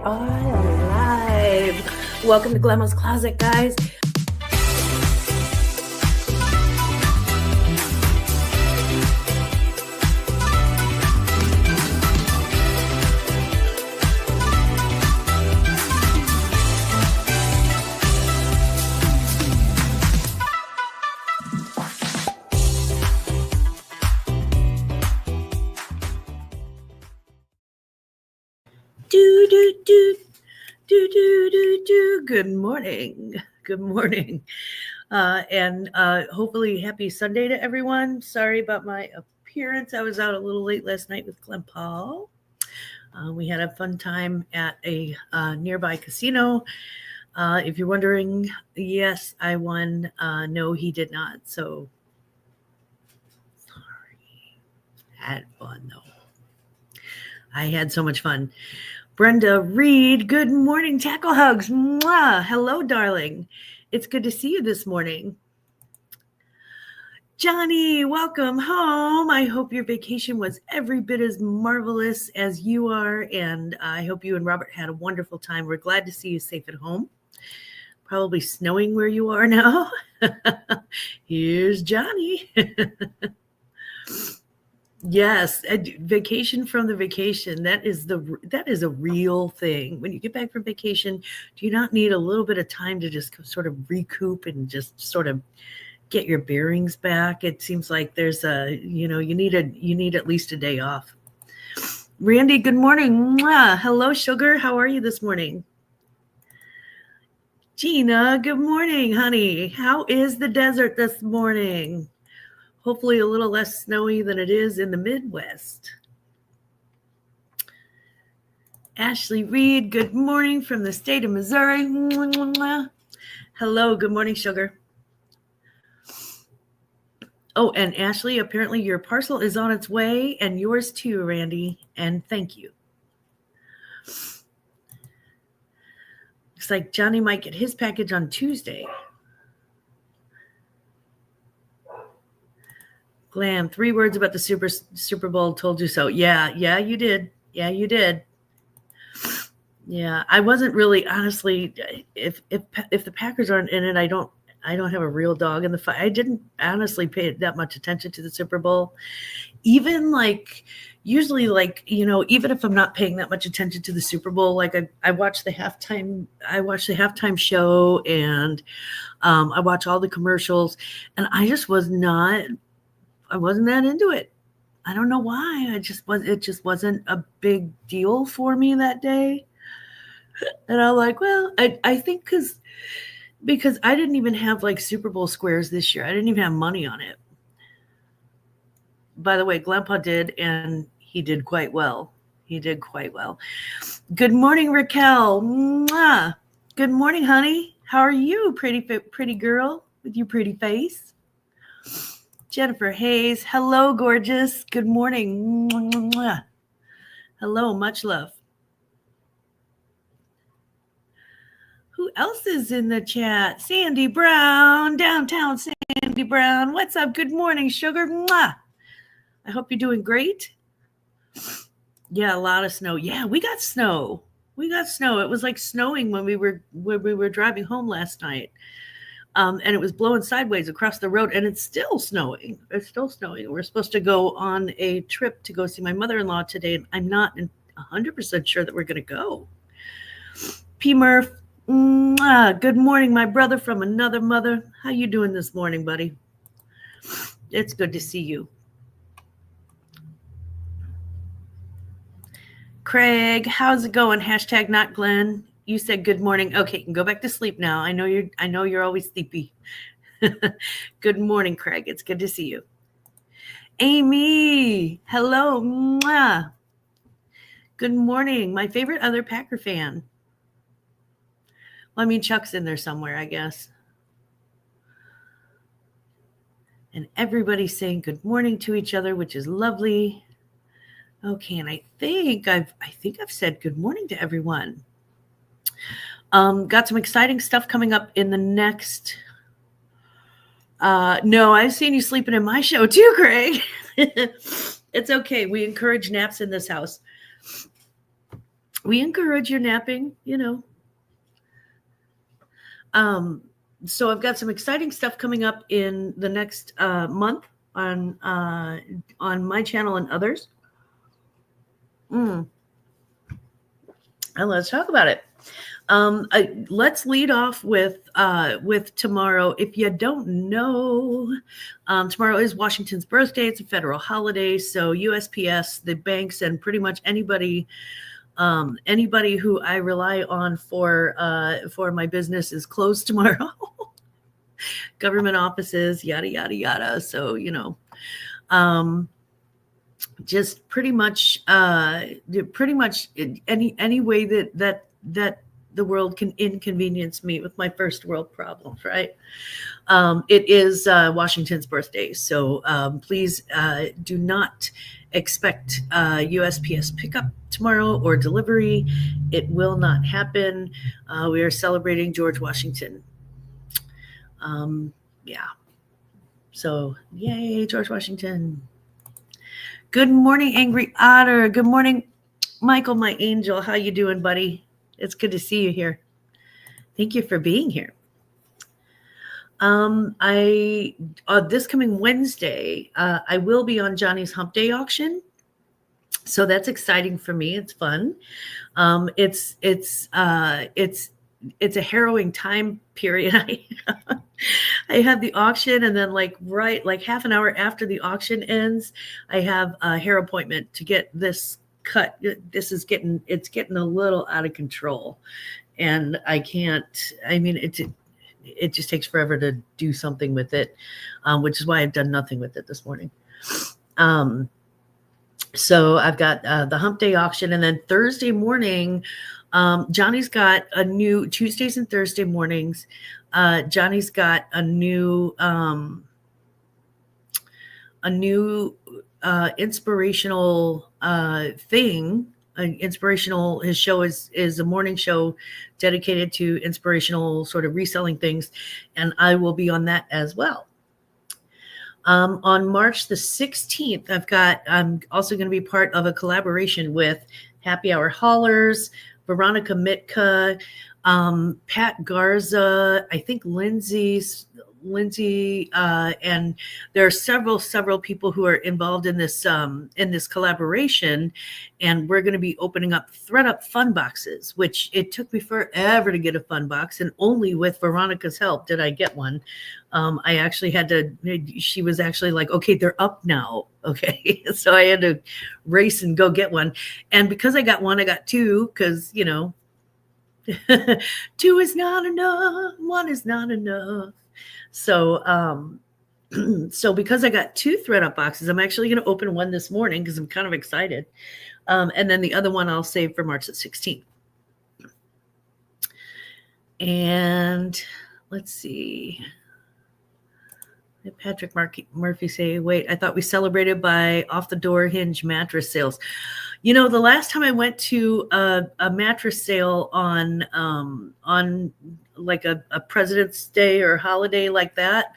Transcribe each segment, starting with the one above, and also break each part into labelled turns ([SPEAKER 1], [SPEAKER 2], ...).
[SPEAKER 1] are live. Welcome to Glamma's Closet, guys. Good morning. Good morning. And hopefully happy Sunday to everyone. Sorry about my appearance. I was out a little late last night with Glenn Paul. We had a fun time at a nearby casino. If you're wondering, yes, I won. No, he did not. So sorry. Had fun though. I had so much fun. Brenda Reed, good morning, tackle hugs. Mwah. Hello, darling. It's good to see you this morning. Johnny, welcome home. I hope your vacation was every bit as marvelous as you are, and I hope you and Robert had a wonderful time. We're glad to see you safe at home. Probably snowing where you are now. Here's Johnny. Yes, vacation from the vacation. That is a real thing. When you get back from vacation, do you not need a little bit of time to just sort of recoup and just sort of get your bearings back? It seems like there's you need at least a day off. Randy, good morning. Mwah. Hello, sugar. How are you this morning? Gina, good morning, honey. How is the desert this morning? Hopefully a little less snowy than it is in the Midwest. Ashley Reed, good morning from the state of Missouri. Hello, good morning, sugar. Oh, and Ashley, apparently your parcel is on its way, and yours too, Randy, and thank you. Looks like Johnny might get his package on Tuesday. Glam, 3 words about the Super Bowl told you so. Yeah, you did. Yeah, you did. Yeah, I wasn't really, honestly, if the Packers aren't in it, I don't have a real dog in the fight. I didn't honestly pay that much attention to the Super Bowl. Even usually even if I'm not paying that much attention to the Super Bowl, I watch the halftime show, and I watch all the commercials, and I wasn't that into it. I don't know why. It just wasn't a big deal for me that day. And I'm like, well, I think because I didn't even have Super Bowl squares this year. I didn't even have money on it. By the way, Grandpa did, and he did quite well. Good morning, Raquel. Mwah. Good morning, honey. How are you, pretty girl with your pretty face? Jennifer Hayes. Hello, gorgeous. Good morning. Mwah. Hello, much love. Who else is in the chat? Sandy Brown, downtown Sandy Brown. What's up? Good morning, sugar. Mwah. I hope you're doing great. Yeah, a lot of snow. Yeah, we got snow. It was snowing when we were driving home last night. And it was blowing sideways across the road, and it's still snowing. We're supposed to go on a trip to go see my mother-in-law today, and I'm not 100% sure that we're going to go. P. Murph, good morning, my brother from another mother. How you doing this morning, buddy? It's good to see you. Craig, how's it going? Hashtag not Glenn. You said good morning. Okay, you can go back to sleep now. I know you're always sleepy. Good morning, Craig. It's good to see you. Amy, hello. Mwah. Good morning. My favorite other Packer fan. Well, I mean, Chuck's in there somewhere, I guess. And everybody's saying good morning to each other, which is lovely. Okay, and I think I've said good morning to everyone. Got some exciting stuff coming up in the next. No, I've seen you sleeping in my show too, Craig. It's okay. We encourage naps in this house. we encourage your napping, So I've got some exciting stuff coming up in the next month on my channel and others. And let's talk about it. Let's lead off with tomorrow. If you don't know, tomorrow is Washington's birthday. It's a federal holiday, so USPS, the banks, and pretty much anybody who I rely on for my business is closed tomorrow. Government offices, yada yada yada. So just pretty much any way that the world can inconvenience me with my first world problems, right? It is Washington's birthday, so please do not expect USPS pickup tomorrow or delivery. It will not happen. We are celebrating George Washington. Yeah. So yay, George Washington. Good morning, Angry Otter. Good morning, Michael, my angel. How you doing, buddy? It's good to see you here. Thank you for being here. This coming Wednesday, I will be on Johnny's Hump Day auction. So that's exciting for me. It's fun. It's a harrowing time period. I have the auction, and then like half an hour after the auction ends, I have a hair appointment to get this cut. It's getting a little out of control, and I can't. I mean, it just takes forever to do something with it, which is why I've done nothing with it this morning. So I've got the Hump Day auction, and then Thursday morning, Johnny's got a new Tuesdays and Thursday mornings. Johnny's got a new inspirational thing. Inspirational. His show is a morning show dedicated to inspirational sort of reselling things, and I will be on that as well. On March the 16th, I'm also going to be part of a collaboration with Happy Hour Haulers, Veronica Mitka, Pat Garza, I think Lindsay, and there are several people who are involved in this collaboration, and we're going to be opening up ThredUp fun boxes, which it took me forever to get a fun box, and only with Veronica's help did I get one. I actually had to. She was actually like, "Okay, they're up now." Okay, so I had to race and go get one, and because I got one, I got two because two is not enough, one is not enough. So, so because I got two ThredUp boxes, I'm actually going to open one this morning because I'm kind of excited. And then the other one I'll save for March the 16th. And let's see. Patrick Murphy say, wait, I thought we celebrated by off the door hinge mattress sales. The last time I went to a mattress sale on like a President's Day or holiday like that,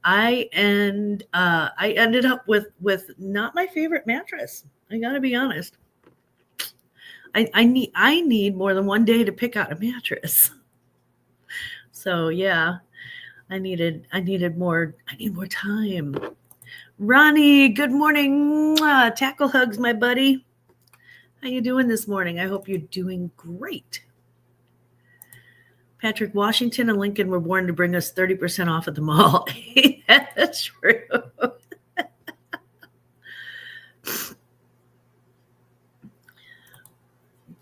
[SPEAKER 1] I ended up with not my favorite mattress. I gotta be honest. I need more than one day to pick out a mattress. So yeah, I need more time. Ronnie, good morning. Tackle hugs, my buddy. How you doing this morning? I hope you're doing great. Patrick, Washington and Lincoln were born to bring us 30% off at the mall. That's true.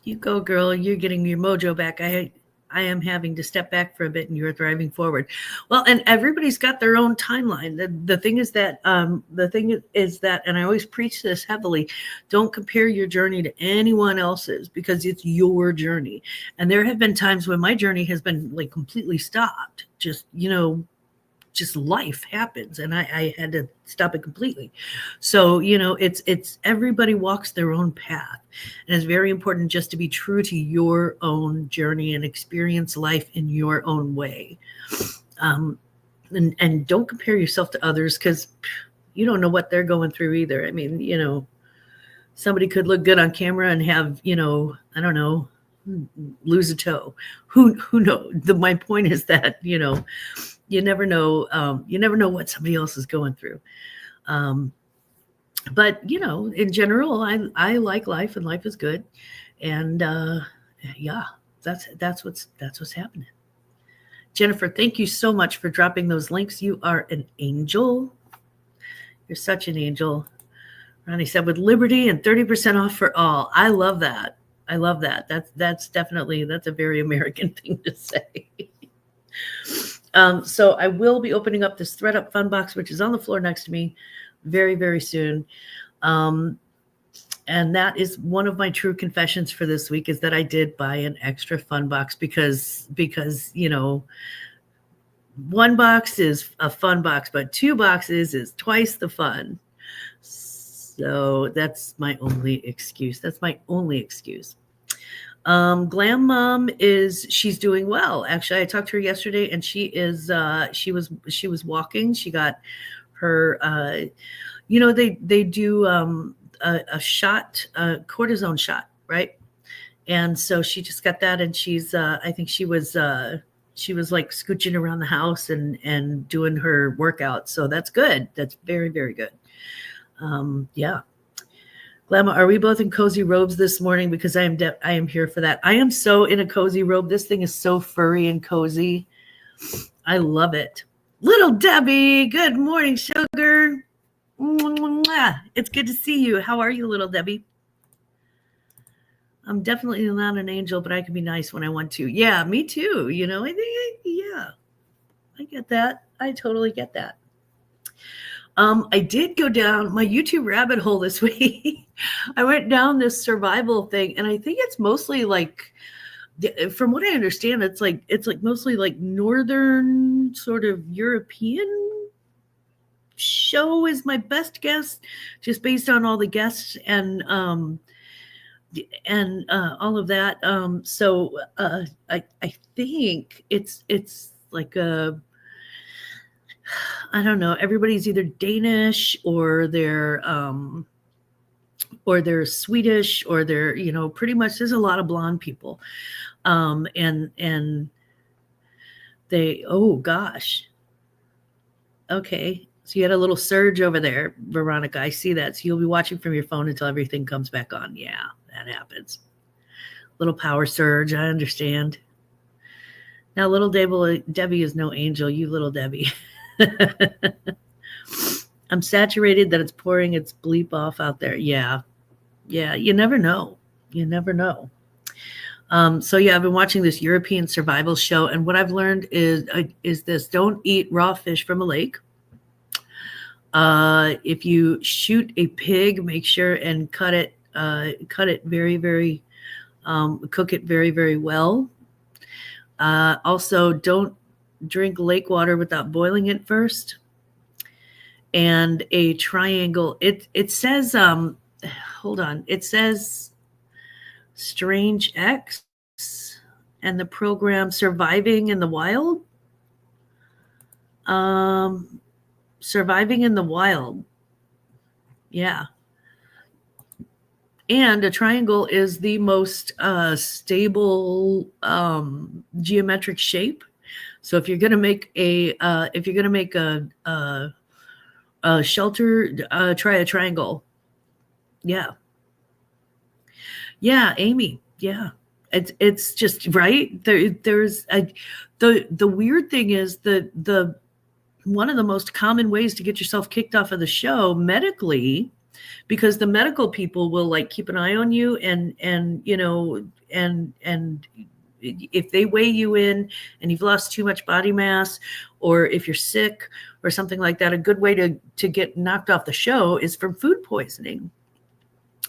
[SPEAKER 1] You go, girl. You're getting your mojo back. I am having to step back for a bit, and you're thriving forward. Well, and everybody's got their own timeline. The thing is that, and I always preach this heavily, don't compare your journey to anyone else's because it's your journey. And there have been times when my journey has been like completely stopped. Just life happens, and I had to stop it completely. So, it's everybody walks their own path, and it's very important just to be true to your own journey and experience life in your own way. And don't compare yourself to others because you don't know what they're going through either. I mean, somebody could look good on camera and have, I don't know, lose a toe. Who knows? My point is that, you never know. You never know what somebody else is going through. But in general, I like life, and life is good. And yeah, that's what's happening. Jennifer, thank you so much for dropping those links. You are an angel. You're such an angel. Ronnie said, with liberty and 30% off for all. I love that. I love that. That's definitely, that's a very American thing to say. So I will be opening up this ThredUp Fun Box, which is on the floor next to me very, very soon. And that is one of my true confessions for this week, is that I did buy an extra fun box because one box is a fun box, but 2 boxes is twice the fun. So that's my only excuse. Glam Mom she's doing well. Actually, I talked to her yesterday, and she was walking. She got her, they do a shot, a cortisone shot, right? And so she just got that, and she's, I think she was like scooching around the house and doing her workout. So that's good. That's very, very good. Yeah. Glamma, are we both in cozy robes this morning? Because I am here for that. I am so in a cozy robe. This thing is so furry and cozy. I love it. Little Debbie, good morning, sugar. It's good to see you. How are you, little Debbie? I'm definitely not an angel, but I can be nice when I want to. Yeah, me too. I think, yeah, I get that. I totally get that. I did go down my YouTube rabbit hole this week. I went down this survival thing, and I think it's mostly like, from what I understand, it's like mostly like northern sort of European show is my best guess, just based on all the guests and all of that. So I think it's like I don't know, everybody's either Danish or they're Swedish, or they're, pretty much, there's a lot of blonde people. And they, oh gosh. Okay. So you had a little surge over there, Veronica. I see that. So you'll be watching from your phone until everything comes back on. Yeah, that happens. Little power surge. I understand. Now, little Debbie is no angel. You little Debbie. I'm saturated that it's pouring its bleep off out there. Yeah. Yeah. You never know. So yeah, I've been watching this European survival show, and what I've learned is this: don't eat raw fish from a lake. If you shoot a pig, make sure and cut it very, very, cook it very, very well. Also, don't drink lake water without boiling it first. And a triangle, it says, hold on, it says Strange X and the program Surviving in the Wild. Surviving in the Wild. Yeah. And a triangle is the most stable geometric shape. So if you're going to make a shelter, try a triangle. Yeah. Yeah, Amy. Yeah. It's just right. There's the weird thing is the one of the most common ways to get yourself kicked off of the show medically, because the medical people will like keep an eye on you and if they weigh you in and you've lost too much body mass, or if you're sick or something like that, a good way to get knocked off the show is from food poisoning.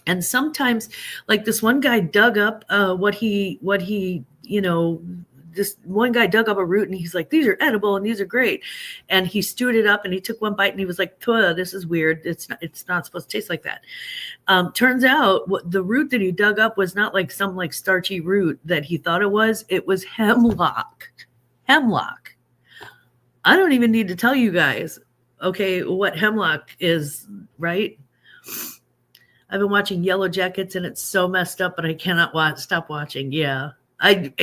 [SPEAKER 1] And sometimes, like this one guy dug up this one guy dug up a root and he's like, these are edible and these are great. And he stewed it up and he took one bite and he was like, this is weird. It's not supposed to taste like that. Turns out the root that he dug up was not like some like starchy root that he thought it was. It was hemlock. Hemlock. I don't even need to tell you guys, okay, what hemlock is, right? I've been watching Yellow Jackets and it's so messed up, but I cannot stop watching. Yeah. I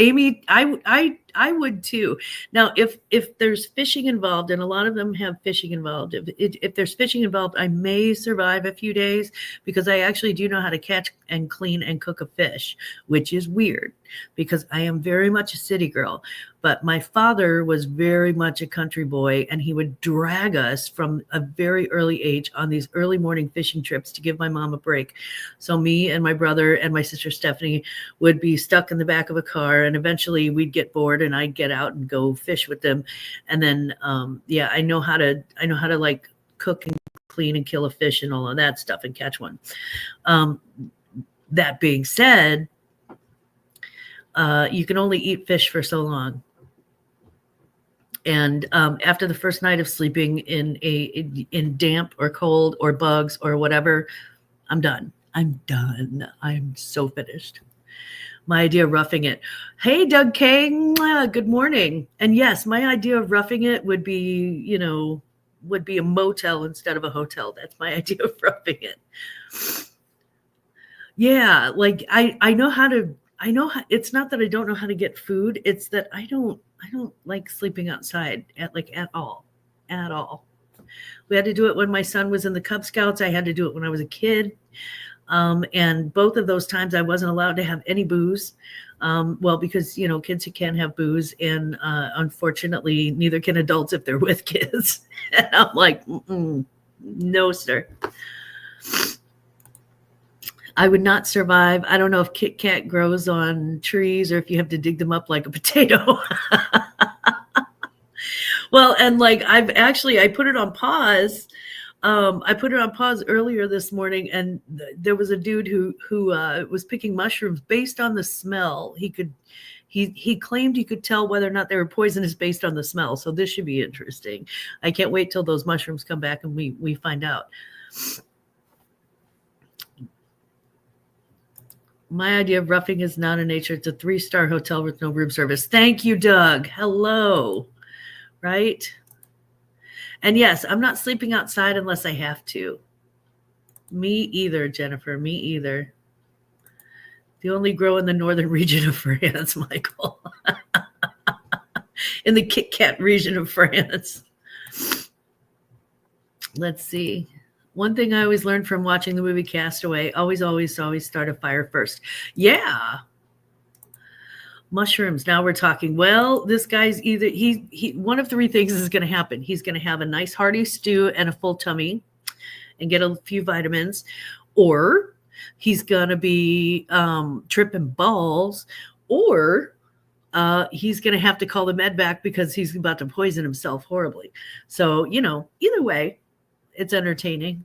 [SPEAKER 1] would too. Now, if there's fishing involved, and a lot of them have fishing involved, if there's fishing involved, I may survive a few days because I actually do know how to catch and clean and cook a fish, which is weird because I am very much a city girl. But my father was very much a country boy, and he would drag us from a very early age on these early morning fishing trips to give my mom a break. So me and my brother and my sister Stephanie would be stuck in the back of a car, and eventually we'd get bored and I'd get out and go fish with them. And then I know how to like cook and clean and kill a fish and all of that stuff and catch one. That being said, you can only eat fish for so long. And after the first night of sleeping in damp or cold or bugs or whatever, I'm done. I'm so finished. My idea of roughing it. Hey, Doug K. Good morning. And yes, my idea of roughing it would be a motel instead of a hotel. That's my idea of roughing it. Yeah, like I know how, it's not that I don't know how to get food. It's that I don't like sleeping outside at all. We had to do it when my son was in the Cub Scouts. I had to do it when I was a kid. And both of those times I wasn't allowed to have any booze. Because, kids who can't have booze, and unfortunately neither can adults if they're with kids. And I'm like, no, sir. I would not survive. I don't know if Kit Kat grows on trees or if you have to dig them up like a potato. Well, and I put it on pause. I put it on pause earlier this morning, and there was a dude who was picking mushrooms based on the smell. He claimed he could tell whether or not they were poisonous based on the smell. So this should be interesting. I can't wait till those mushrooms come back and we find out. My idea of roughing is not in nature. It's a 3-star hotel with no room service. Thank you, Doug. Hello. Right? And yes, I'm not sleeping outside unless I have to. Me either, Jennifer. Me either. They only grow in the northern region of France, Michael. In the Kit Kat region of France. Let's see. One thing I always learned from watching the movie Castaway, always start a fire first. Yeah. Mushrooms. Now we're talking. Well, this guy's either he one of 3 things is going to happen. He's going to have a nice hearty stew and a full tummy and get a few vitamins, or he's going to be tripping balls, or he's going to have to call the med back because he's about to poison himself horribly. So, either way, it's entertaining.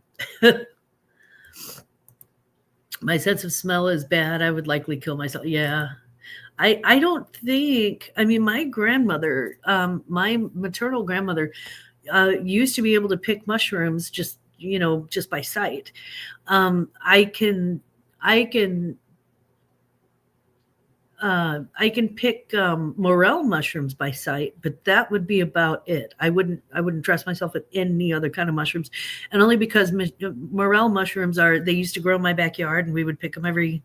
[SPEAKER 1] My sense of smell is bad. I would likely kill myself. Yeah. I don't think, my grandmother, my maternal grandmother, used to be able to pick mushrooms just by sight. I can pick morel mushrooms by sight, but that would be about it. I wouldn't trust myself with any other kind of mushrooms, and only because morel mushrooms they used to grow in my backyard, and we would pick them every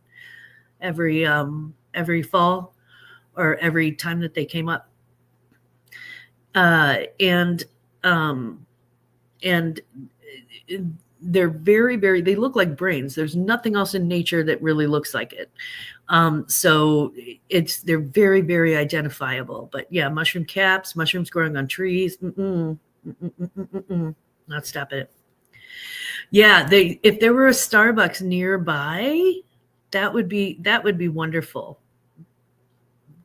[SPEAKER 1] fall or every time that they came up. And they're very, very, they look like brains. There's nothing else in nature that really looks like it. So they're very, very identifiable. But yeah, mushroom caps, mushrooms growing on trees. Not stop it. Yeah, if there were a Starbucks nearby, that would be wonderful.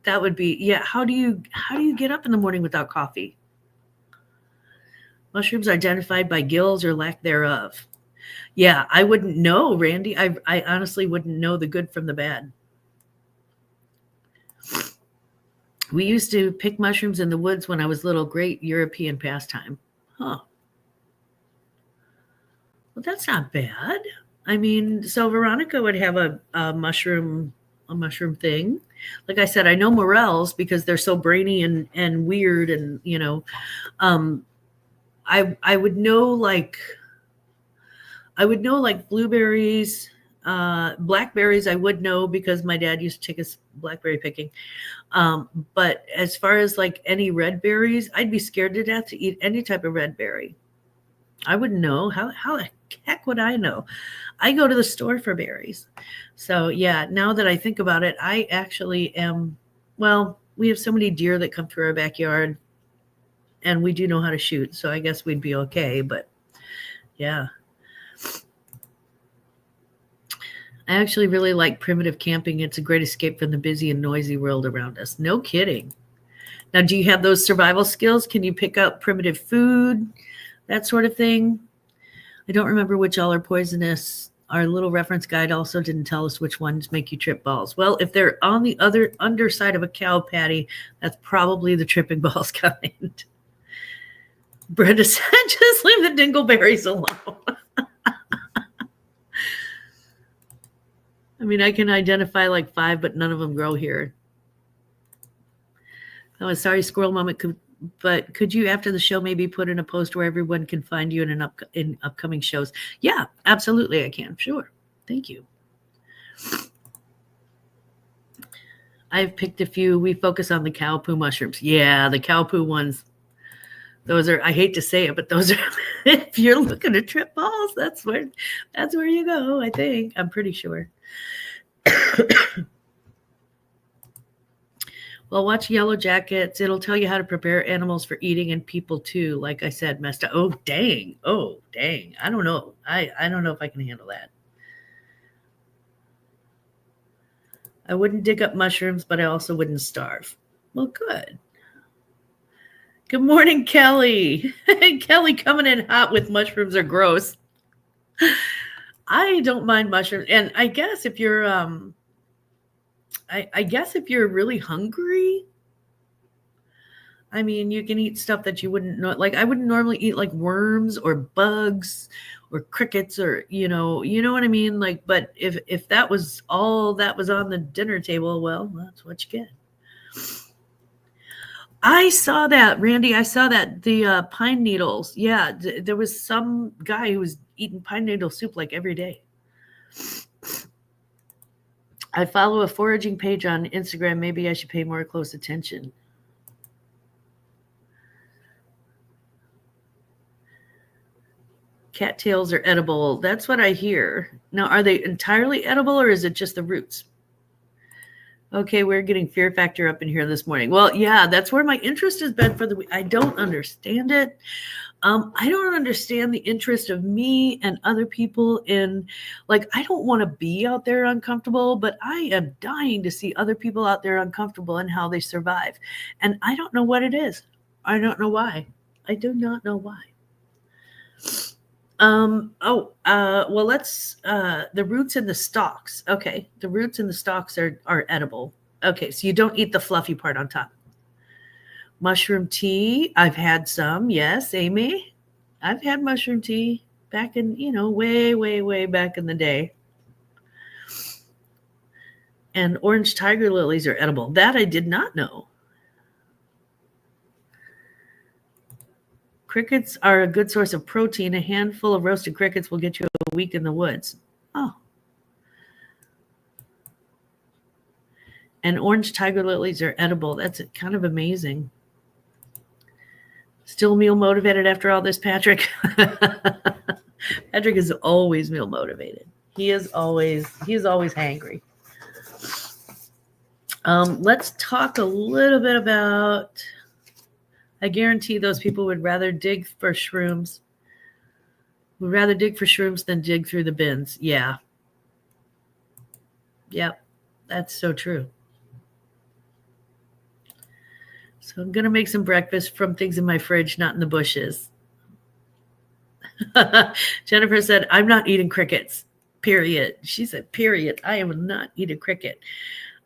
[SPEAKER 1] That would be, yeah. How do you get up in the morning without coffee? Mushrooms identified by gills or lack thereof. Yeah, I wouldn't know, Randy. I honestly wouldn't know the good from the bad. We used to pick mushrooms in the woods when I was little. Great European pastime. Huh. Well, that's not bad. So Veronica would have a mushroom thing. Like I said, I know morels because they're so brainy and weird, and I would know like blueberries, Blackberries, I would know because my dad used to take us blackberry picking. But as far as like any red berries, I'd be scared to death to eat any type of red berry. I wouldn't know. How the heck would I know? I go to the store for berries. So yeah, now that I think about it, I actually am, well, we have so many deer that come through our backyard and we do know how to shoot. So I guess we'd be okay, but yeah. I actually really like primitive camping. It's a great escape from the busy and noisy world around us. No kidding. Now, do you have those survival skills? Can you pick up primitive food, that sort of thing? I don't remember which all are poisonous. Our little reference guide also didn't tell us which ones make you trip balls. Well, if they're on the other underside of a cow patty, that's probably the tripping balls kind. Brenda said, just leave the dingleberries alone. I mean, I can identify like 5, but none of them grow here. Oh, sorry, Squirrel Mama, but could you, after the show, maybe put in a post where everyone can find you in upcoming shows? Yeah, absolutely, I can. Sure. Thank you. I've picked a few. We focus on the cow poo mushrooms. Yeah, the cow poo ones. Those are, I hate to say it, but those are, if you're looking to trip balls, that's where you go, I think. I'm pretty sure. Well, watch Yellow Jackets. It'll tell you how to prepare animals for eating and people too. Like I said, messed up. Oh, dang. I don't know. I don't know if I can handle that. I wouldn't dig up mushrooms, but I also wouldn't starve. Well, good. Good morning, Kelly. Kelly coming in hot with mushrooms are gross. I don't mind mushrooms. And I guess if you're I guess if you're really hungry, I mean, you can eat stuff that you wouldn't know. Like I wouldn't normally eat like worms or bugs or crickets or you know what I mean? Like, but if that was all that was on the dinner table, well, that's what you get. I saw that, Randy. I saw that the pine needles. Yeah, there was some guy who was eating pine needle soup like every day. I follow a foraging page on Instagram. Maybe I should pay more close attention. Cattails are edible. That's what I hear. Now, are they entirely edible or is it just the roots? Okay, we're getting Fear Factor up in here this morning. Well, yeah, that's where my interest has been for the week. I don't understand it. I don't understand the interest of me and other people in, like, I don't want to be out there uncomfortable, but I am dying to see other people out there uncomfortable and how they survive. And I don't know what it is. I don't know why. I do not know why. Well, let's, the roots and the stalks. Okay. The roots and the stalks are edible. Okay. So you don't eat the fluffy part on top. Mushroom tea. I've had some. Yes, Amy. I've had mushroom tea back in, way, way, way back in the day. And orange tiger lilies are edible. That I did not know. Crickets are a good source of protein. A handful of roasted crickets will get you a week in the woods. Oh. And orange tiger lilies are edible. That's kind of amazing. Still meal motivated after all this, Patrick? Patrick is always meal motivated. He is always hangry. Let's talk a little bit about, I guarantee those people would rather dig for shrooms. Would rather dig for shrooms than dig through the bins. Yeah. Yep. That's so true. So I'm going to make some breakfast from things in my fridge, not in the bushes. Jennifer said, I'm not eating crickets, period. She said, period. I am not eating cricket.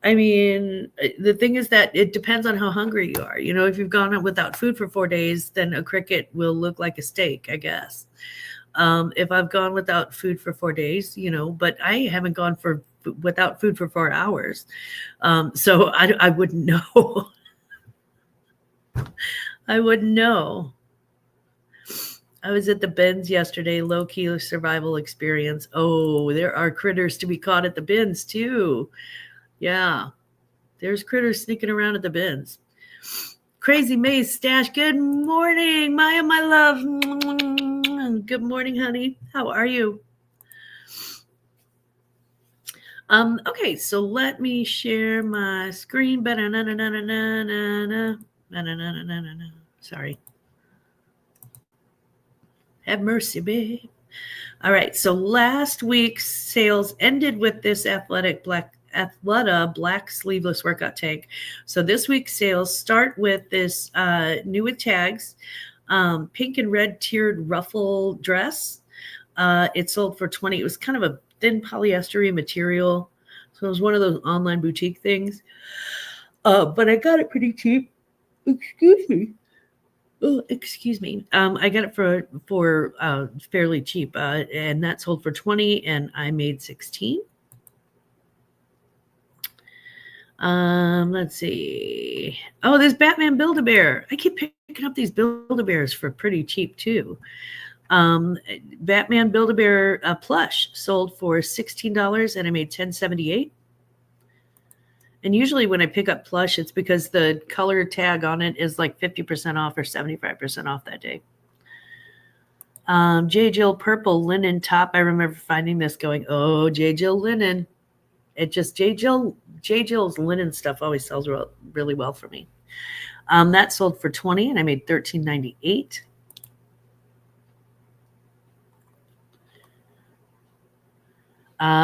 [SPEAKER 1] I mean, the thing is that it depends on how hungry you are. If you've gone without food for 4 days, then a cricket will look like a steak, I guess. If I've gone without food for 4 days, but I haven't gone without food for 4 hours. So I wouldn't know. I wouldn't know. I was at the bins yesterday, low-key survival experience. Oh, there are critters to be caught at the bins too. Yeah, there's critters sneaking around at the bins. Crazy Maze Stash, good morning, Maya, my love. Good morning, honey. How are you? Okay, so let me share my screen. Sorry. Have mercy, babe. All right, so last week's sales ended with this Athleta black sleeveless workout tank. So this week's sales start with this new with tags, pink and red tiered ruffle dress. It sold for $20. It was kind of a thin polyester material. So it was one of those online boutique things. But I got it pretty cheap. Excuse me. Oh, excuse me. I got it for fairly cheap, and that sold for $20, and I made $16. Let's see. Oh, there's Batman Build-A-Bear. I keep picking up these Build-A-Bears for pretty cheap too. Batman Build-A-Bear plush sold for $16, and I made $10.78. And usually when I pick up plush, it's because the color tag on it is like 50% off or 75% off that day. J. Jill purple linen top. I remember finding this going, oh, J. Jill linen. It just J. Jill's linen stuff always sells really well for me. That sold for $20, and I made $13.98.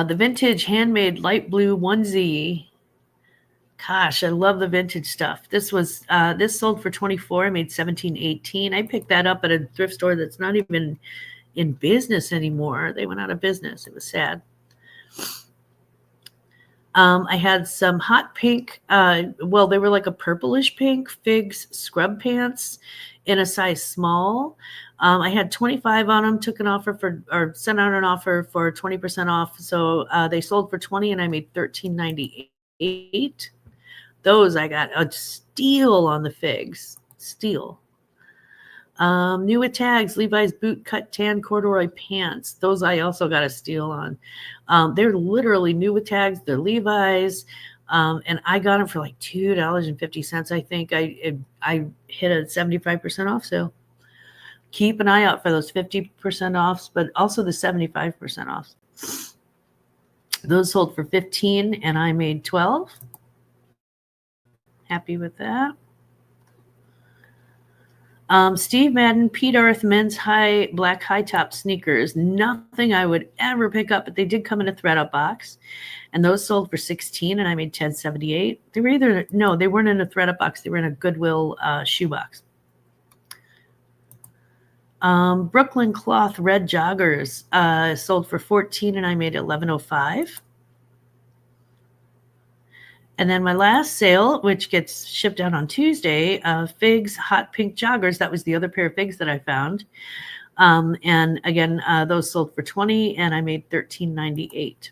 [SPEAKER 1] The vintage handmade light blue onesie. Gosh, I love the vintage stuff. This sold for $24. I made $17.18. I picked that up at a thrift store that's not even in business anymore. They went out of business. It was sad. I had some hot pink. They were like a purplish pink figs scrub pants in a size small. I had 25 on them. Sent out an offer for 20% off. So they sold for $20, and I made $13.98. Those I got a steal on the figs. Steal. New with tags, Levi's boot cut tan corduroy pants. Those I also got a steal on. They're literally new with tags. They're Levi's. And I got them for like $2.50. I think I hit a 75% off sale. Keep an eye out for those 50% offs, but also the 75% offs. Those sold for $15, and I made $12. Happy with that. Steve Madden, Pete Earth men's black high top sneakers. Nothing I would ever pick up, but they did come in a ThredUp box, and those sold for $16, and I made $10.78. They weren't in a ThredUp box. They were in a Goodwill shoe box. Brooklyn cloth red joggers sold for $14, and I made $11.05. And then my last sale, which gets shipped out on Tuesday, Figs hot pink joggers. That was the other pair of figs that I found. And again, those sold for $20, and I made $13.98.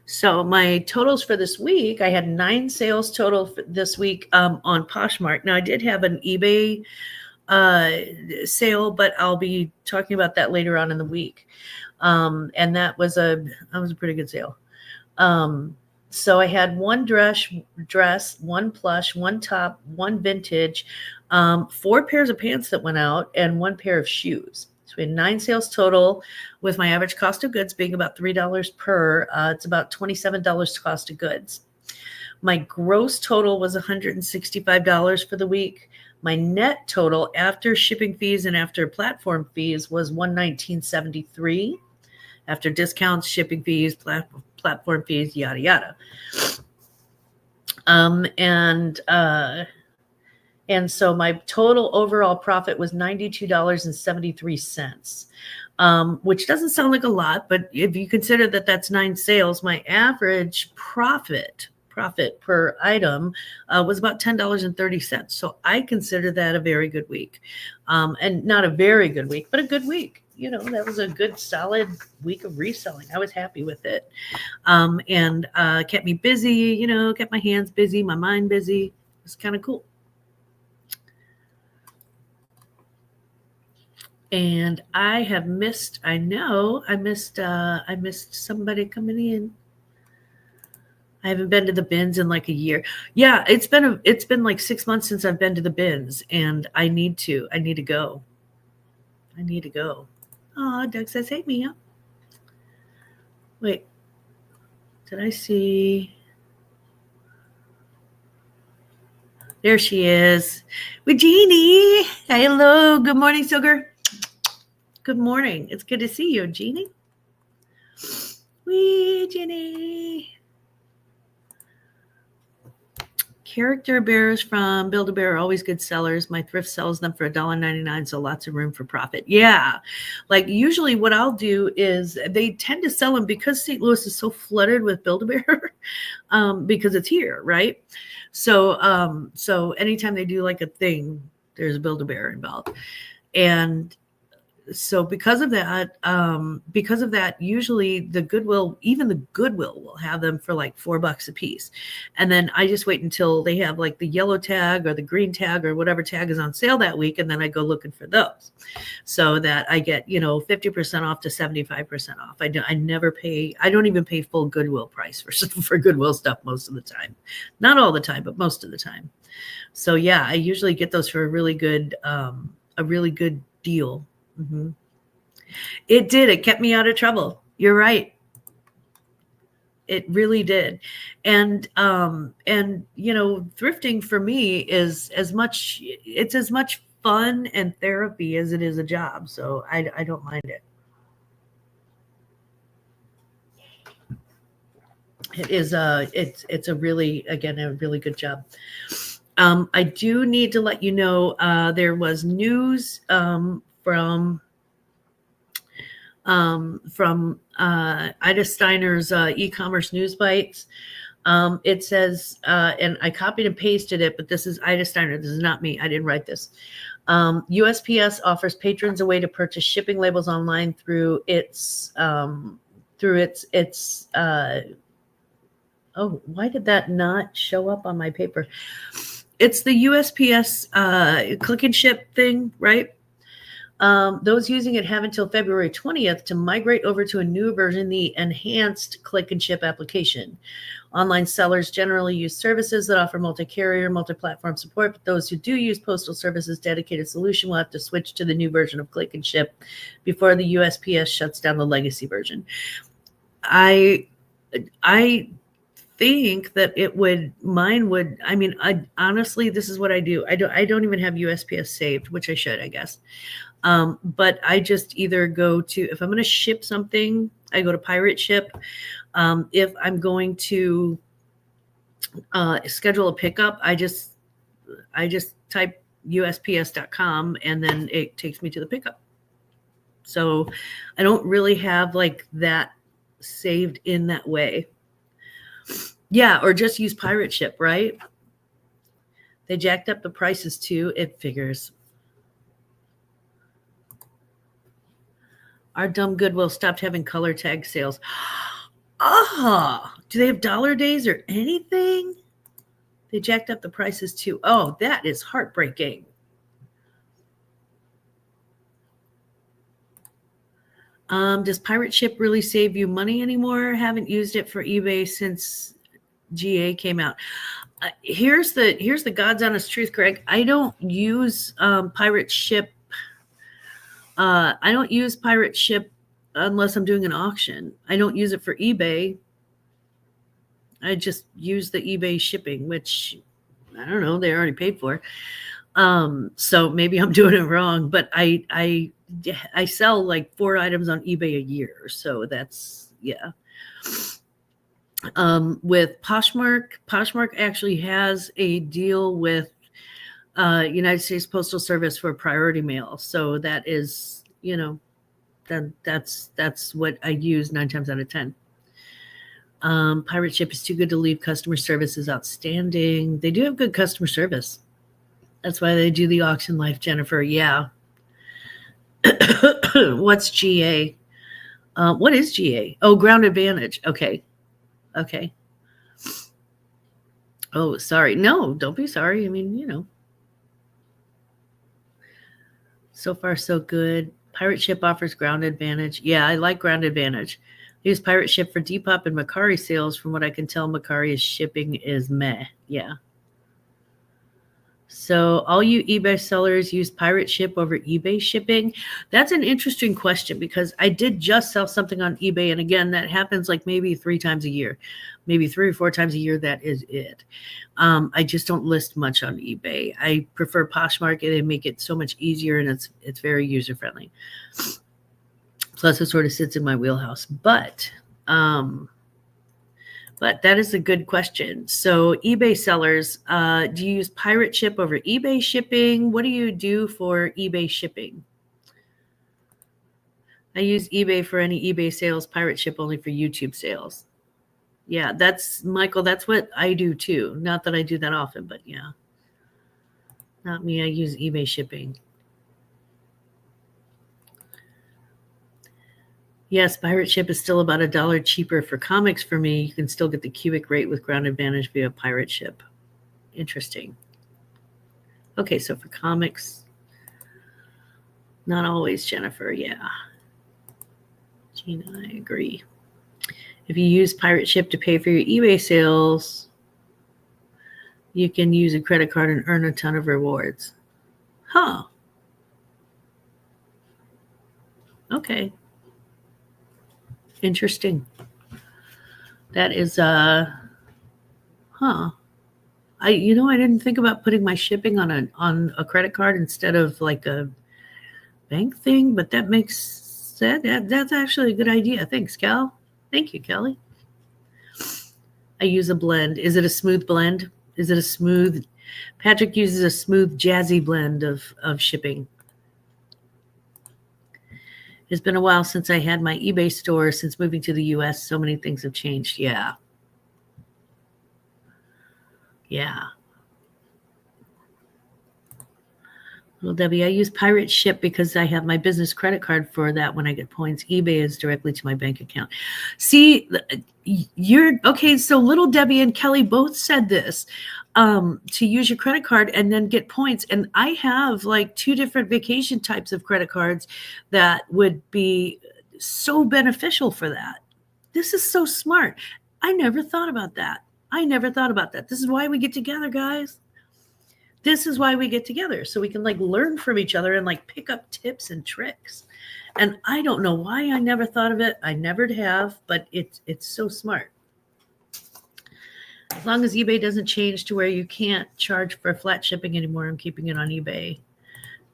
[SPEAKER 1] So my totals for this week, I had 9 sales total this week on Poshmark. Now I did have an eBay sale, but I'll be talking about that later on in the week. And that was a pretty good sale. So I had one dress, one plush, one top, one vintage, 4 pairs of pants that went out, and 1 pair of shoes. So we had 9 sales total, with my average cost of goods being about $3 per. It's about $27 cost of goods. My gross total was $165 for the week. My net total after shipping fees and after platform fees was $119.73. After discounts, shipping fees, platform fees, yada yada. And so my total overall profit was $92.73, which doesn't sound like a lot, but if you consider that that's 9 sales, my average profit per item was about $10.30. So I consider that a very good week. And not a very good week, but a good week. You know, that was a good solid week of reselling. I was happy with it. And kept me busy, kept my hands busy, my mind busy. It was kind of cool. And I have missed, I missed somebody coming in. I haven't been to the bins in like a year. Yeah, it's been like 6 months since I've been to the bins, and I need to go. I need to go. Oh, Doug says, hey, Mia. Wait, did I see? There she is. With Jeannie. Hello. Good morning, Sugar. Good morning. It's good to see you, Jeannie. Wee, Jeannie. Character bears from Build-A-Bear are always good sellers. My thrift sells them for $1.99, so lots of room for profit. Yeah. Like usually what I'll do is they tend to sell them because St. Louis is so flooded with Build-A-Bear because it's here, right? So so anytime they do like a thing, there's a Build-A-Bear involved. And so because of that, usually the Goodwill, even the Goodwill will have them for like $4 a piece. And then I just wait until they have like the yellow tag or the green tag or whatever tag is on sale that week. And then I go looking for those so that I get, 50% off to 75% off. I don't even pay full Goodwill price for Goodwill stuff most of the time. Not all the time, but most of the time. So yeah, I usually get those for a really good deal. Mm-hmm. It did. It kept me out of trouble. You're right. It really did. And thrifting for me is as much fun and therapy as it is a job. So I don't mind it. It is it's a really good job. I do need to let you know there was news from Ida Steiner's e-commerce news bites. It says, and I copied and pasted it, but this is Ida Steiner. This is not me. I didn't write this. USPS offers patrons a way to purchase shipping labels online through its oh, why did that not show up on my paper? It's the USPS click and ship thing, right? Those using it have until February 20th to migrate over to a new version, the enhanced click and ship application. Online sellers generally use services that offer multi-carrier, multi-platform support, but those who do use Postal Service's dedicated solution will have to switch to the new version of click and ship before the USPS shuts down the legacy version. I think that honestly, this is what I do. I don't even have USPS saved, which I should, I guess. But I just either go to, if I'm going to ship something, I go to Pirate Ship. If I'm going to schedule a pickup, I just type USPS.com and then it takes me to the pickup. So I don't really have like that saved in that way. Yeah, or just use Pirate Ship, right? They jacked up the prices too. It figures. Our dumb Goodwill stopped having color tag sales. Do they have dollar days or anything? They jacked up the prices too. Oh, that is heartbreaking. Does Pirate Ship really save you money anymore? Haven't used it for eBay since GA came out. Here's the God's honest truth, Greg. I don't use Pirate Ship. I don't use Pirate Ship unless I'm doing an auction. I don't use it for eBay. I just use the eBay shipping, which I don't know, they already paid for. So maybe I'm doing it wrong, but I sell like 4 items on eBay a year. So that's, yeah. With Poshmark actually has a deal with United States Postal Service for priority mail. So that is, that's what I use 9 times out of 10. Pirate Ship is too good to leave. Customer service is outstanding. They do have good customer service. That's why they do the auction life, Jennifer. Yeah. What's GA? What is GA? Oh, Ground Advantage. Okay. Oh, sorry. No, don't be sorry. I mean, so far so good. Pirate Ship offers ground advantage. Yeah, I like ground advantage. I use Pirate Ship for Depop and Mercari sales. From what I can tell, Mercari's shipping is meh. Yeah. So all you eBay sellers use Pirate Ship over eBay shipping? That's an interesting question because I did just sell something on eBay. And again, that happens like maybe 3 times a year, maybe 3 or 4 times a year. That is it. I just don't list much on eBay. I prefer Poshmark. They make it so much easier and it's very user friendly. Plus it sort of sits in my wheelhouse, but that is a good question. So eBay sellers, do you use Pirate Ship over eBay shipping? What do you do for eBay shipping? I use eBay for any eBay sales, Pirate Ship only for YouTube sales. Yeah, that's Michael. That's what I do too. Not that I do that often, but yeah. Not me. I use eBay shipping. Yes, Pirate Ship is still about $1 cheaper for comics for me. You can still get the cubic rate with ground advantage via Pirate Ship. Interesting. Okay, so for comics, not always, Jennifer. Yeah. Gina, I agree. If you use Pirate Ship to pay for your eBay sales, you can use a credit card and earn a ton of rewards. Huh. Okay. Interesting. That is I didn't think about putting my shipping on a credit card instead of like a bank thing, but that makes sense. That's actually a good idea. Thanks, Cal. Thank you, Kelly. I use a blend. Is it a smooth blend? Is it a smooth? Patrick uses a smooth, jazzy blend of shipping. It's been a while since I had my eBay store. Since moving to the U.S., so many things have changed. Yeah. Yeah. Well, Debbie, I use Pirate Ship because I have my business credit card for that when I get points. eBay is directly to my bank account. See, you're okay. So little Debbie and Kelly both said this, to use your credit card and then get points. And I have like 2 different vacation types of credit cards that would be so beneficial for that. This is so smart. I never thought about that. This is why we get together, guys. This is why we get together, so we can like learn from each other and like pick up tips and tricks. And I don't know why I never thought of it. I never have, but it's so smart. As long as eBay doesn't change to where you can't charge for flat shipping anymore, I'm keeping it on eBay.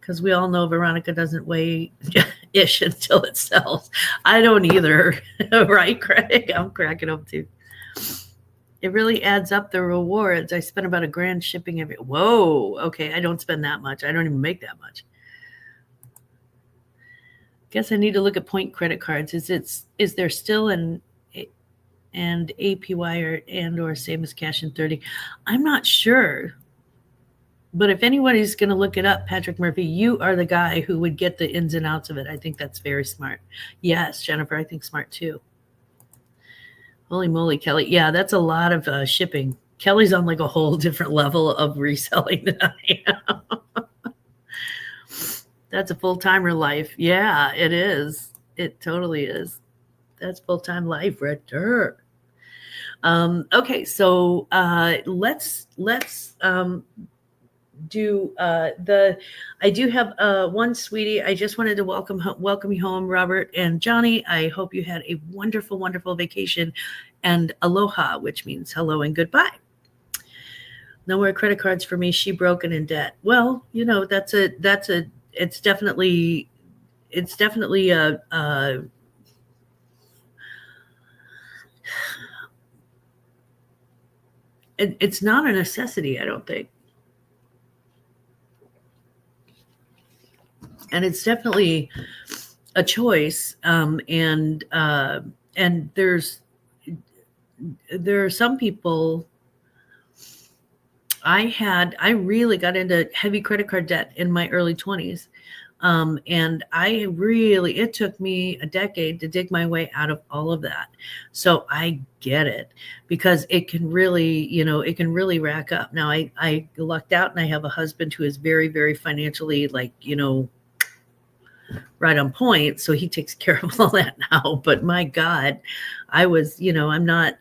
[SPEAKER 1] Because we all know Veronica doesn't weigh ish until it sells. I don't either. Right, Craig? I'm cracking up too. It really adds up the rewards. I spend about $1,000 shipping every. Whoa. Okay. I don't spend that much. I don't even make that much. Guess I need to look at point credit cards. Is there still an APY or same as cash in 30? I'm not sure. But if anybody's going to look it up, Patrick Murphy, you are the guy who would get the ins and outs of it. I think that's very smart. Yes, Jennifer, I think smart too. Holy moly, Kelly. Yeah, that's a lot of shipping. Kelly's on like a whole different level of reselling than I am. That's a full-timer life. Yeah, it is. It totally is. That's full-time life right there. Okay, so let's do I do have one, sweetie. I just wanted to welcome you home, Robert and Johnny. I hope you had a wonderful, wonderful vacation, and aloha, which means hello and goodbye. No more credit cards for me. She broke and in debt. Well, it's definitely it's not a necessity, I don't think. And it's definitely a choice. And there are some people. I really got into heavy credit card debt in my early 20s. And it took me a decade to dig my way out of all of that. So I get it, because it can really rack up. Now I lucked out and I have a husband who is very, very financially right on point. So he takes care of all that now. But my God, I was, I'm not,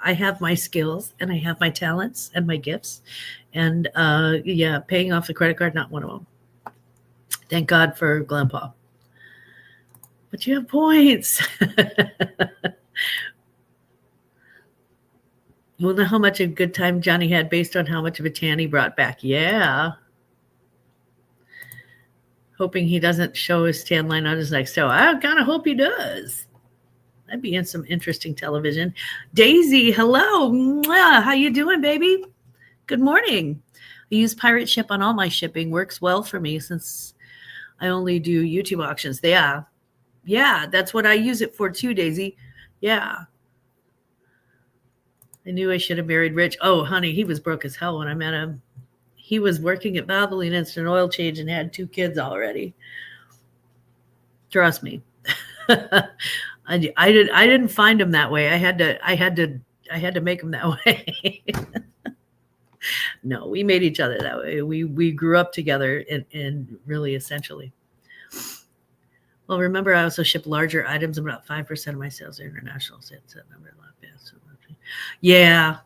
[SPEAKER 1] I have my skills and I have my talents and my gifts. And yeah, paying off the credit card, not one of them. Thank God for Grandpa. But you have points. Well, know how much a good time Johnny had based on how much of a tan he brought back. Yeah. Hoping he doesn't show his tan line on his neck. So I kind of hope he does. That'd be in some interesting television. Daisy, hello. Mwah. How you doing, baby? Good morning. I use Pirate Ship on all my shipping. Works well for me since I only do YouTube auctions. Yeah. Yeah, that's what I use it for too, Daisy. Yeah. I knew I should have married Rich. Oh, honey, he was broke as hell when I met him. He was working at Valvoline Instant Oil Change and had 2 kids already. Trust me. I didn't find him that way. I had to make him that way. No, we made each other that way. We grew up together and really essentially. Well, remember, I also ship larger items. About 5% of my sales are international. Yeah.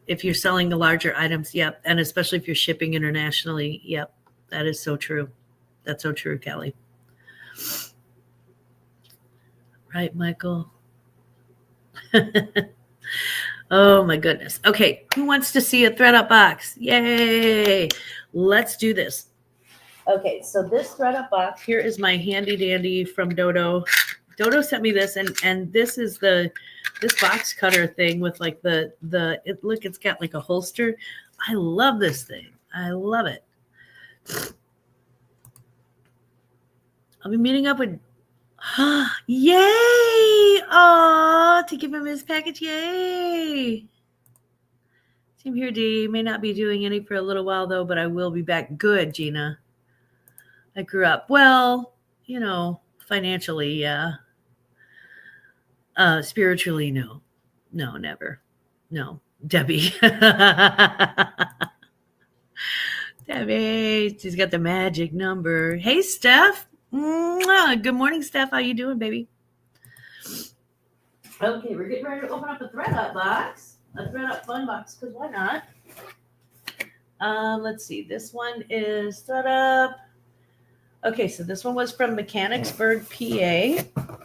[SPEAKER 1] If you're selling the larger items, yep. And especially if you're shipping internationally, yep. That is so true. That's so true, Kelly. Right, Michael? Oh, my goodness. Okay, who wants to see a ThredUp box? Yay! Let's do this. Okay, so this ThredUp box, here is my handy dandy from Dodo. Dodo sent me this, and this is this box cutter thing with like look, it's got like a holster. I love this thing. I love it. I'll be meeting up with yay! Oh, to give him his package. Yay! Same here, D. May not be doing any for a little while though, but I will be back. Good, Gina. I grew up well, financially, yeah. Spiritually, no, never, no. Debbie, Debbie, she's got the magic number. Hey, Steph. Good morning, Steph. How you doing, baby? Okay, we're getting ready to open up a ThredUp box, a ThredUp fun box, because why not? Let's see. This one is ThredUp. Okay, so this one was from Mechanicsburg, PA,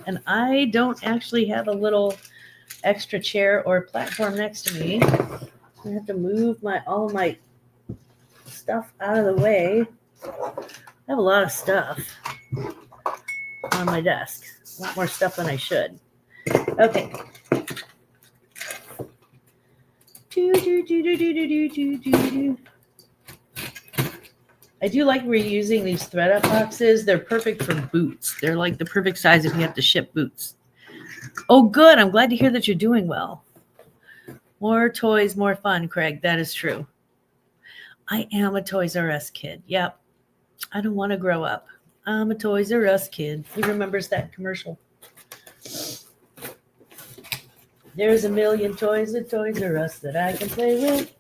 [SPEAKER 1] and I don't actually have a little extra chair or platform next to me. I have to move all of my stuff out of the way. I have a lot of stuff on my desk. A lot more stuff than I should. Okay. I do like reusing these ThredUp boxes. They're perfect for boots. They're like the perfect size if you have to ship boots. Oh, good. I'm glad to hear that you're doing well. More toys, more fun, Craig. That is true. I am a Toys R Us kid. Yep. I don't want to grow up. I'm a Toys R Us kid. Who remembers that commercial? There's a million toys at Toys R Us that I can play with.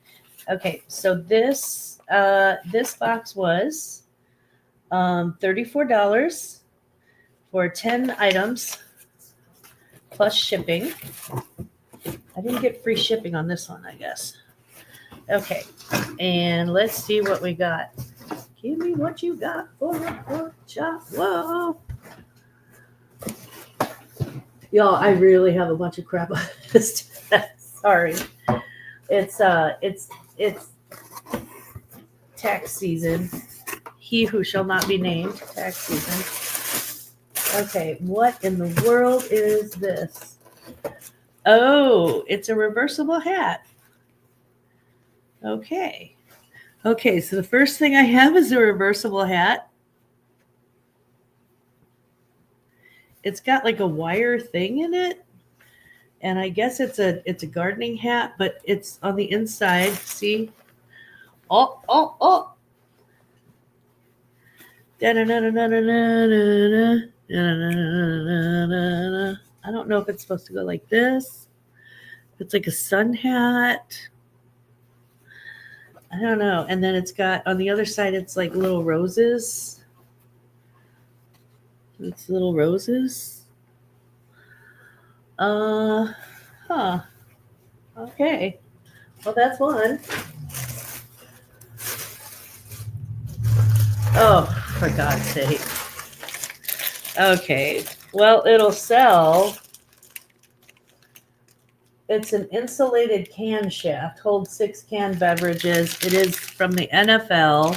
[SPEAKER 1] Okay, so this box was $34 for 10 items plus shipping. I didn't get free shipping on this one, I guess. Okay, and let's see what we got. Give me what you got for a pork chop. Whoa. Y'all, I really have a bunch of crap on this. Sorry. It's tax season. He who shall not be named, tax season. Okay, what in the world is this? Oh, it's a reversible hat. Okay. Okay, so the first thing I have is a reversible hat. It's got like a wire thing in it. And I guess it's a gardening hat, but it's on the inside. See? Oh. I don't know if it's supposed to go like this. It's like a sun hat. I don't know. And then it's got on the other side, it's like little roses. It's little roses. Uh, huh. Okay. Well, that's one. Oh, for God's sake. Okay. Well, it'll sell. It's an insulated can shaft. Holds 6 canned beverages. It is from the NFL.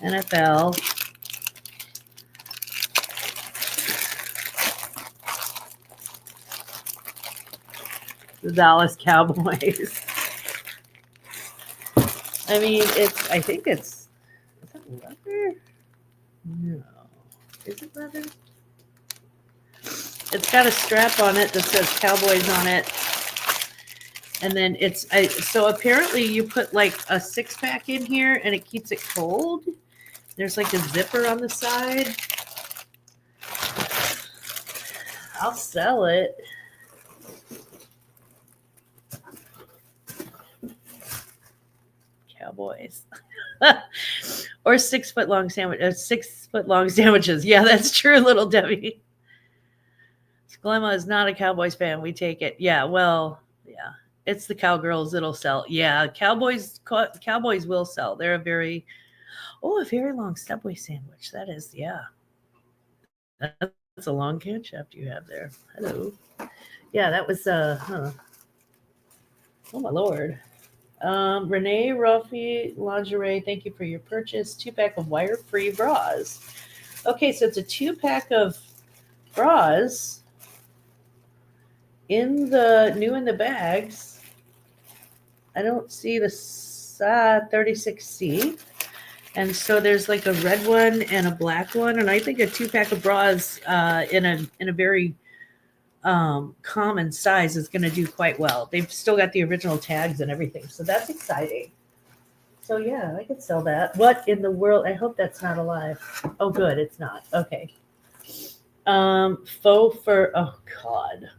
[SPEAKER 1] NFL. The Dallas Cowboys. I mean, I think is it leather? No. Is it leather? It's got a strap on it that says Cowboys on it. And then so apparently you put like a 6-pack in here and it keeps it cold. There's like a zipper on the side. I'll sell it. Cowboys. Or 6 foot long sandwich, 6 foot long sandwiches. Yeah, that's true, little Debbie. Glamma is not a Cowboys fan. We take it. Yeah, well, yeah. It's the Cowgirls that'll sell. Yeah, Cowboys will sell. They're a very long Subway sandwich. That is, yeah. That's a long can shaft you have there. Hello. Yeah, that was oh my Lord. Renee Ruffy Lingerie, thank you for your purchase. 2-pack of wire-free bras. Okay, so it's a 2-pack of bras in the bags. I don't see the 36C. And so there's like a red one and a black one. And I think a 2-pack of bras in a very common size is going to do quite well. They've still got the original tags and everything. So that's exciting. So yeah, I could sell that. What in the world? I hope that's not alive. Oh, good. It's not. Okay. Faux fur. Oh, God.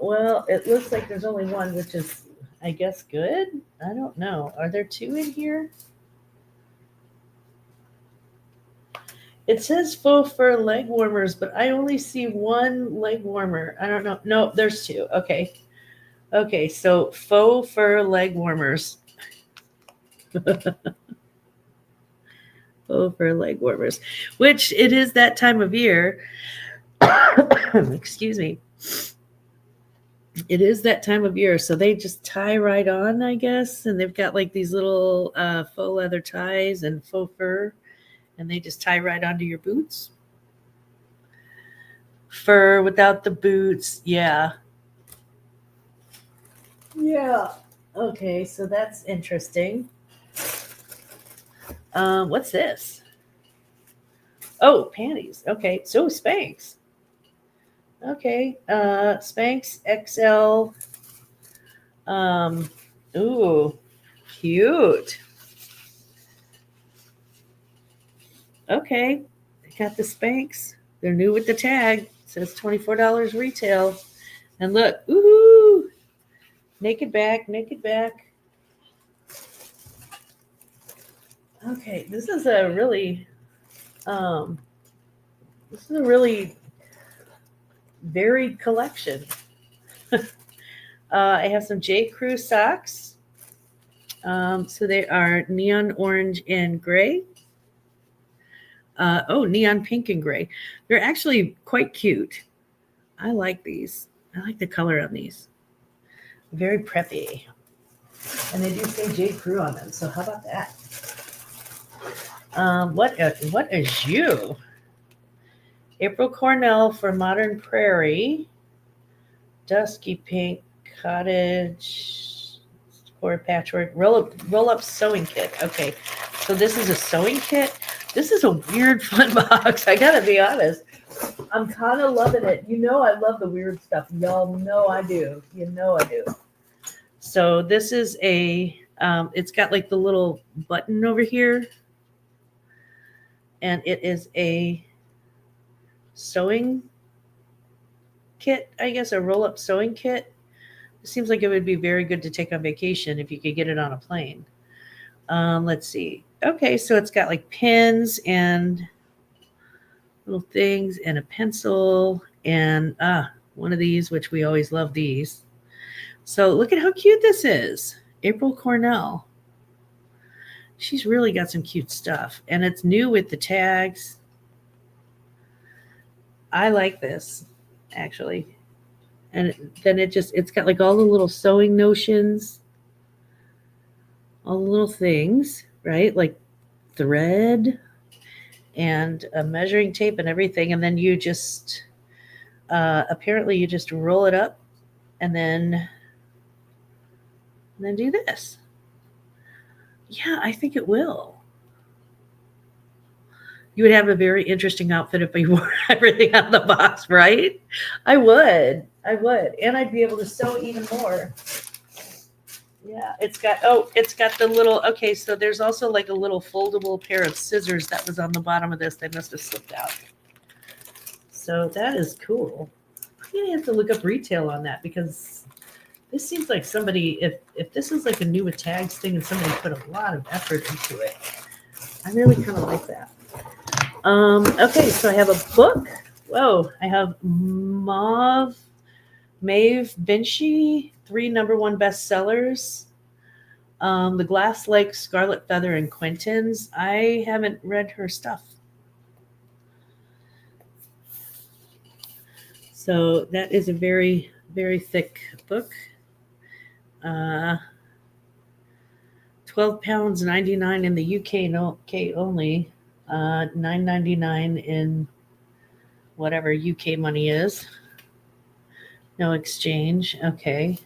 [SPEAKER 1] Well, it looks like there's only one, which is, I guess, good. I don't know. Are there 2 in here? It says faux fur leg warmers, but I only see 1 leg warmer. I don't know. No, there's 2. Okay. Okay, so faux fur leg warmers. Faux fur leg warmers, which it is that time of year. Excuse me. It is that time of year, so they just tie right on, I guess, and they've got like these little faux leather ties and faux fur, and they just tie right onto your boots. Fur without the boots, yeah. Yeah. Okay, so that's interesting. What's this? Oh, panties. Okay, so Spanx. Okay, Spanx XL. Ooh, cute. Okay, got the Spanx. They're new with the tag. It says $24 retail. And look, ooh, naked back. Okay, this is a really varied collection. I have some J. Crew socks. So they are neon orange and gray. Neon pink and gray. They're actually quite cute. I like these. I like the color on these. Very preppy. And they do say J. Crew on them. So how about that? What is you? April Cornell for Modern Prairie. Dusky pink cottage or patchwork roll up sewing kit. Okay, so this is a sewing kit. This is a weird fun box. I gotta be honest. I'm kind of loving it. You know I love the weird stuff. Y'all know I do. You know I do. So this is it's got like the little button over here. And it is a sewing kit, I guess, a roll-up sewing kit. It seems like it would be very good to take on vacation if you could get it on a plane. Let's see. Okay, so it's got like pins and little things and a pencil and one of these, which we always love these. So look at how cute this is. April Cornell. She's really got some cute stuff. And it's new with the tags. I like this, actually. And then it's got like all the little sewing notions, all the little things, right? Like thread and a measuring tape and everything. And then you just, apparently you just roll it up and then do this. Yeah, I think it will. You would have a very interesting outfit if you wore everything out of the box, right? I would. And I'd be able to sew even more. Yeah, it's got the little, okay, so there's also like a little foldable pair of scissors that was on the bottom of this. They must have slipped out. So that is cool. I'm going to have to look up retail on that because this seems like somebody, if this is like a new with tags thing and somebody put a lot of effort into it, I really kind of like that. Okay, so I have a book. Whoa, I have Maeve Binchy, 3 #1 bestsellers. The Glass Lake, Scarlet Feather, and Quentin's. I haven't read her stuff. So that is a very, very thick book. £12.99 in the UK only. $9.99 in whatever UK money is. No exchange. Okay.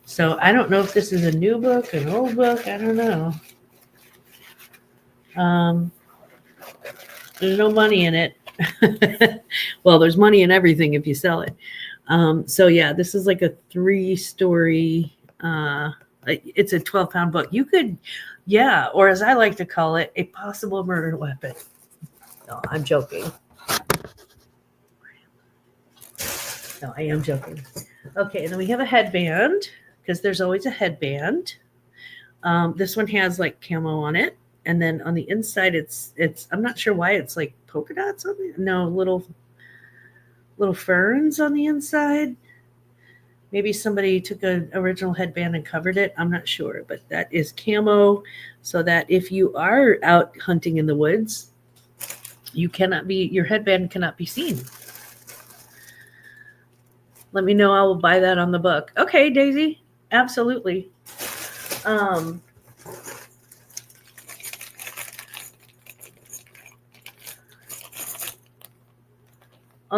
[SPEAKER 1] So I don't know if this is a new book, an old book. I don't know. There's no money in it. Well, there's money in everything if you sell it. So yeah, this is like a 3-story. It's a 12-pound book. You could, yeah, or as I like to call it, a possible murder weapon. No, I'm joking. No, I am joking. Okay, and then we have a headband because there's always a headband. This one has like camo on it, and then on the inside, it's. I'm not sure why it's like polka dots on it. No, little ferns on the inside. Maybe somebody took an original headband and covered it. I'm not sure, but that is camo, so that if you are out hunting in the woods, your headband cannot be seen. Let me know. I will buy that on the book. Okay, Daisy. Absolutely. On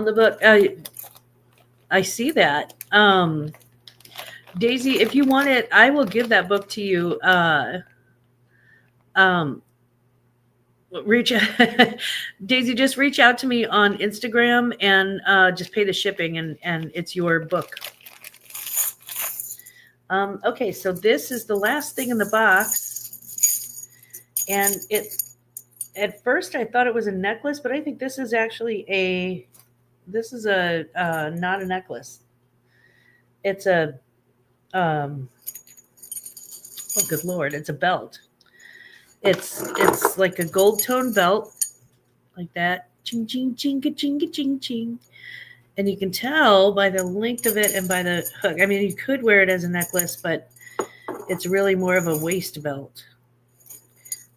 [SPEAKER 1] the book, I see that. Daisy, if you want it, I will give that book to you. Daisy, just reach out to me on Instagram and just pay the shipping and it's your book. Okay, so this is the last thing in the box, and at first I thought it was a necklace, but I think this is actually not a necklace. It's a oh good Lord, it's a belt. It's like a gold tone belt, like that. Ching ching chinga chinga ching ching. And you can tell by the length of it and by the hook. I mean, you could wear it as a necklace, but it's really more of a waist belt.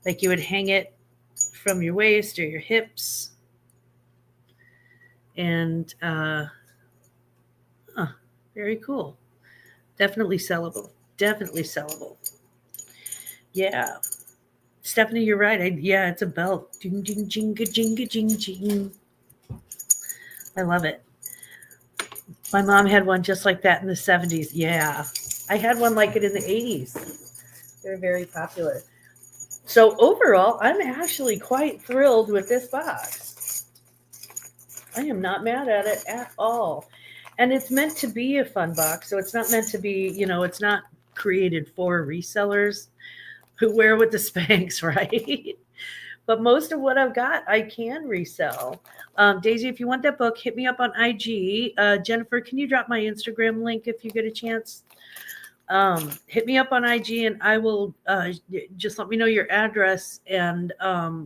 [SPEAKER 1] Like you would hang it from your waist or your hips. And very cool. Definitely sellable. Yeah. Stephanie, you're right. Yeah, it's a belt. Ding, ding, jinga, jinga, jing, jing. I love it. My mom had one just like that in the 70s. Yeah. I had one like it in the 80s. They're very popular. So overall, I'm actually quite thrilled with this box. I am not mad at it at all. And it's meant to be a fun box. So it's not meant to be, it's not created for resellers who wear with the Spanx, right? but most of what I've got, I can resell. Daisy, if you want that book, hit me up on IG. Jennifer, can you drop my Instagram link if you get a chance? Hit me up on IG and I will just let me know your address and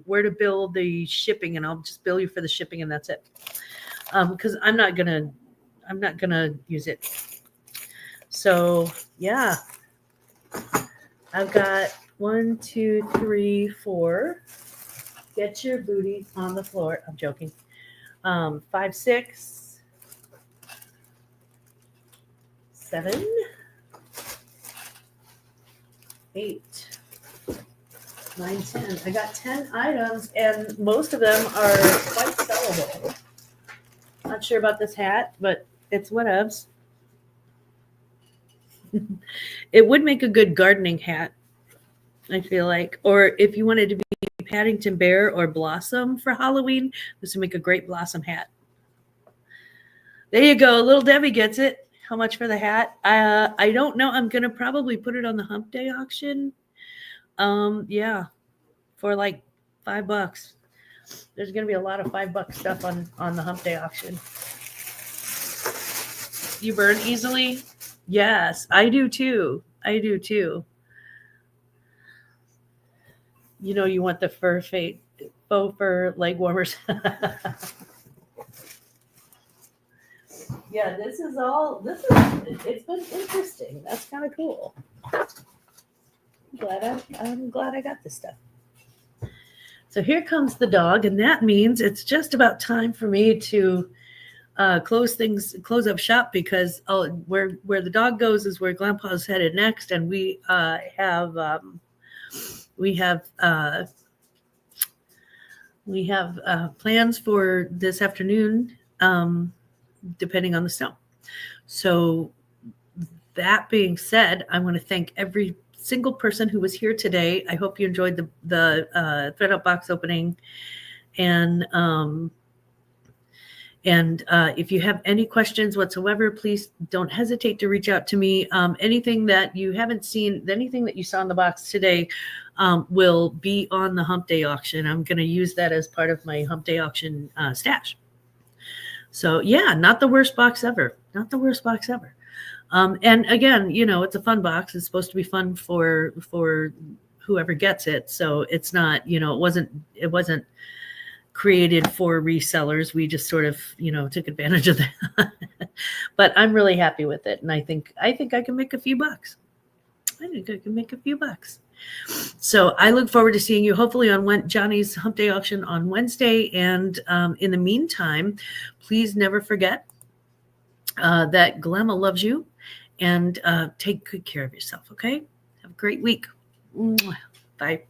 [SPEAKER 1] where to bill the shipping, and I'll just bill you for the shipping, and that's it. Because I'm not gonna use it. So yeah, I've got 1, 2, 3, 4. Get your booty on the floor. I'm joking. 5, 6, 7, 8, 9, 10. I got 10 items, and most of them are quite sellable. Not sure about this hat, but it's whatevs. It would make a good gardening hat, I feel like. Or if you wanted to be Paddington Bear or Blossom for Halloween, this would make a great Blossom hat. There you go. Little Debbie gets it. How much for the hat? I don't know. I'm going to probably put it on the hump day auction. Yeah, for like $5. There's going to be a lot of $5 stuff on the hump day auction. You burn easily? Yes, I do too. You know, you want the faux fur leg warmers. Yeah, it's been interesting. That's kind of cool. I'm glad I got this stuff. So here comes the dog, and that means it's just about time for me to close up shop, because where the dog goes is where Grandpa's headed next, and we have plans for this afternoon, depending on the snow. So that being said, I want to thank every single person who was here today. I hope you enjoyed the thread box opening, and if you have any questions whatsoever, please don't hesitate to reach out to me. Anything that you haven't seen, anything that you saw in the box today will be on the hump day auction. I'm going to use that as part of my hump day auction stash. So yeah, not the worst box ever. And again, you know, it's a fun box. It's supposed to be fun for whoever gets it. So it's not, you know, it wasn't created for resellers. We just sort of, you know, took advantage of that. But I'm really happy with it, and I think I can make a few bucks. So I look forward to seeing you hopefully on Johnny's Hump Day auction on Wednesday. And in the meantime, please never forget that Glamma loves you, and take good care of yourself. Okay. Have a great week. Bye.